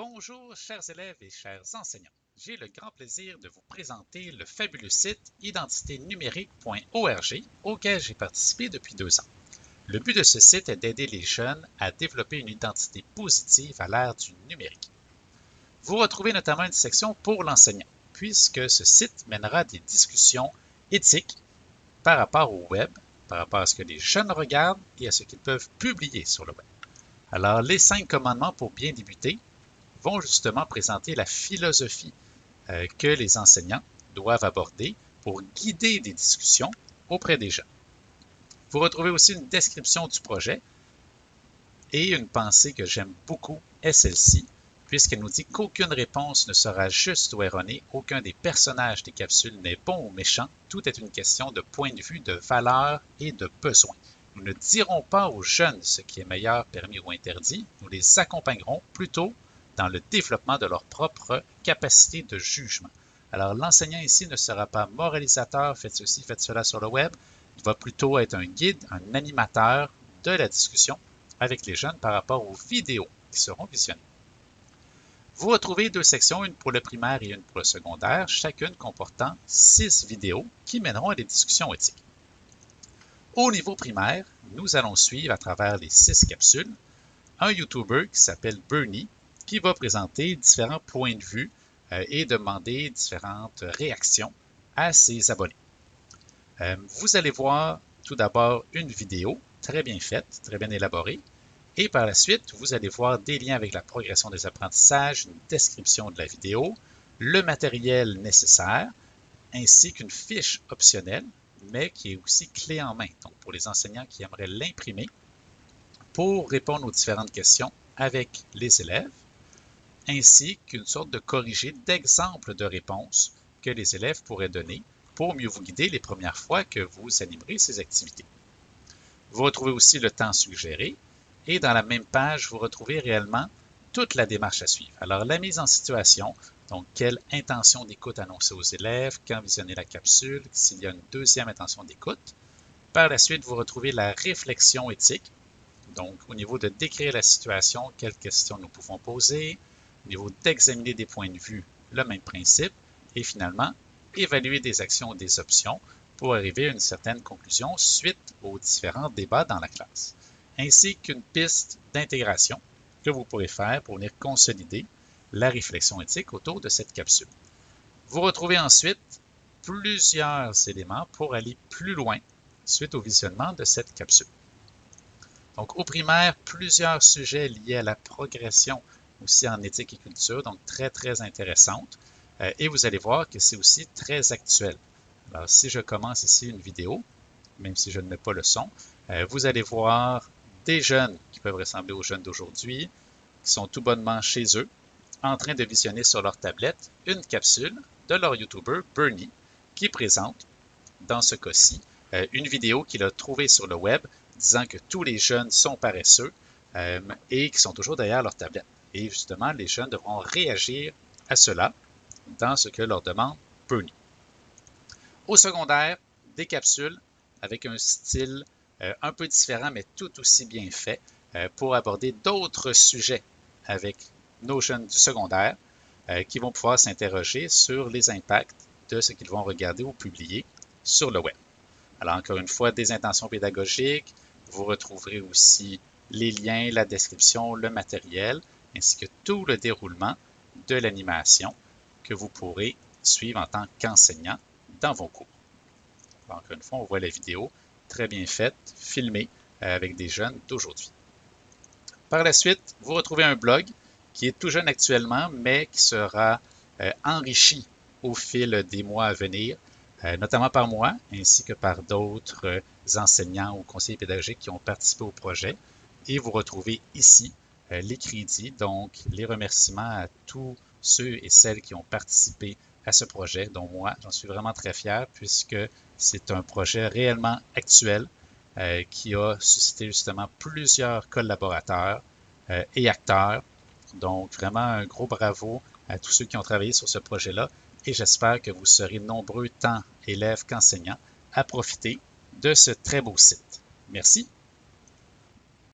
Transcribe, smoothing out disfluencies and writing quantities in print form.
Bonjour chers élèves et chers enseignants. J'ai le grand plaisir de vous présenter le fabuleux site identiténumérique.org auquel j'ai participé depuis 2 ans. Le but de ce site est d'aider les jeunes à développer une identité positive à l'ère du numérique. Vous retrouvez notamment une section pour l'enseignant, puisque ce site mènera des discussions éthiques par rapport au web, par rapport à ce que les jeunes regardent et à ce qu'ils peuvent publier sur le web. Alors, les 5 commandements pour bien débuter vont justement présenter la philosophie que les enseignants doivent aborder pour guider des discussions auprès des jeunes. Vous retrouvez aussi une description du projet et une pensée que j'aime beaucoup est celle-ci, puisqu'elle nous dit qu'aucune réponse ne sera juste ou erronée, aucun des personnages des capsules n'est bon ou méchant, tout est une question de point de vue, de valeur et de besoin. Nous ne dirons pas aux jeunes ce qui est meilleur, permis ou interdit, nous les accompagnerons plutôt dans le développement de leur propre capacité de jugement. Alors, l'enseignant ici ne sera pas moralisateur, faites ceci, faites cela sur le web. Il va plutôt être un guide, un animateur de la discussion avec les jeunes par rapport aux vidéos qui seront visionnées. Vous retrouvez 2 sections, une pour le primaire et une pour le secondaire, chacune comportant 6 vidéos qui mèneront à des discussions éthiques. Au niveau primaire, nous allons suivre à travers les 6 capsules un YouTuber qui s'appelle Bernie, qui va présenter différents points de vue et demander différentes réactions à ses abonnés. Vous allez voir tout d'abord une vidéo très bien faite, très bien élaborée, et par la suite, vous allez voir des liens avec la progression des apprentissages, une description de la vidéo, le matériel nécessaire, ainsi qu'une fiche optionnelle, mais qui est aussi clé en main, donc pour les enseignants qui aimeraient l'imprimer, pour répondre aux différentes questions avec les élèves, ainsi qu'une sorte de corrigé d'exemples de réponses que les élèves pourraient donner pour mieux vous guider les premières fois que vous animerez ces activités. Vous retrouvez aussi le temps suggéré et dans la même page, vous retrouvez réellement toute la démarche à suivre. Alors, la mise en situation, donc quelle intention d'écoute annoncer aux élèves, quand visionner la capsule, s'il y a une deuxième intention d'écoute. Par la suite, vous retrouvez la réflexion éthique, donc au niveau de décrire la situation, quelles questions nous pouvons poser, au niveau d'examiner des points de vue, le même principe, et finalement, évaluer des actions ou des options pour arriver à une certaine conclusion suite aux différents débats dans la classe, ainsi qu'une piste d'intégration que vous pourrez faire pour venir consolider la réflexion éthique autour de cette capsule. Vous retrouvez ensuite plusieurs éléments pour aller plus loin suite au visionnement de cette capsule. Donc, au primaire, plusieurs sujets liés à la progression aussi en éthique et culture, donc très intéressante. Et vous allez voir que c'est aussi très actuel. Alors, si je commence ici une vidéo, même si je ne mets pas le son, vous allez voir des jeunes qui peuvent ressembler aux jeunes d'aujourd'hui, qui sont tout bonnement chez eux, en train de visionner sur leur tablette une capsule de leur YouTuber Bernie, qui présente, dans ce cas-ci, une vidéo qu'il a trouvée sur le web disant que tous les jeunes sont paresseux et qui sont toujours derrière leur tablette. Et justement, les jeunes devront réagir à cela dans ce que leur demande Bernie. Au secondaire, des capsules avec un style un peu différent, mais tout aussi bien fait pour aborder d'autres sujets avec nos jeunes du secondaire qui vont pouvoir s'interroger sur les impacts de ce qu'ils vont regarder ou publier sur le web. Alors, encore une fois, des intentions pédagogiques, vous retrouverez aussi les liens, la description, le matériel, ainsi que tout le déroulement de l'animation que vous pourrez suivre en tant qu'enseignant dans vos cours. Alors, encore une fois, on voit la vidéo très bien faite, filmée avec des jeunes d'aujourd'hui. Par la suite, vous retrouvez un blog qui est tout jeune actuellement, mais qui sera enrichi au fil des mois à venir, notamment par moi, ainsi que par d'autres enseignants ou conseillers pédagogiques qui ont participé au projet. Et vous retrouvez ici les crédits, donc les remerciements à tous ceux et celles qui ont participé à ce projet, dont moi, j'en suis vraiment très fier, puisque c'est un projet réellement actuel qui a suscité justement plusieurs collaborateurs et acteurs. Donc, vraiment un gros bravo à tous ceux qui ont travaillé sur ce projet-là et j'espère que vous serez nombreux, tant élèves qu'enseignants, à profiter de ce très beau site. Merci.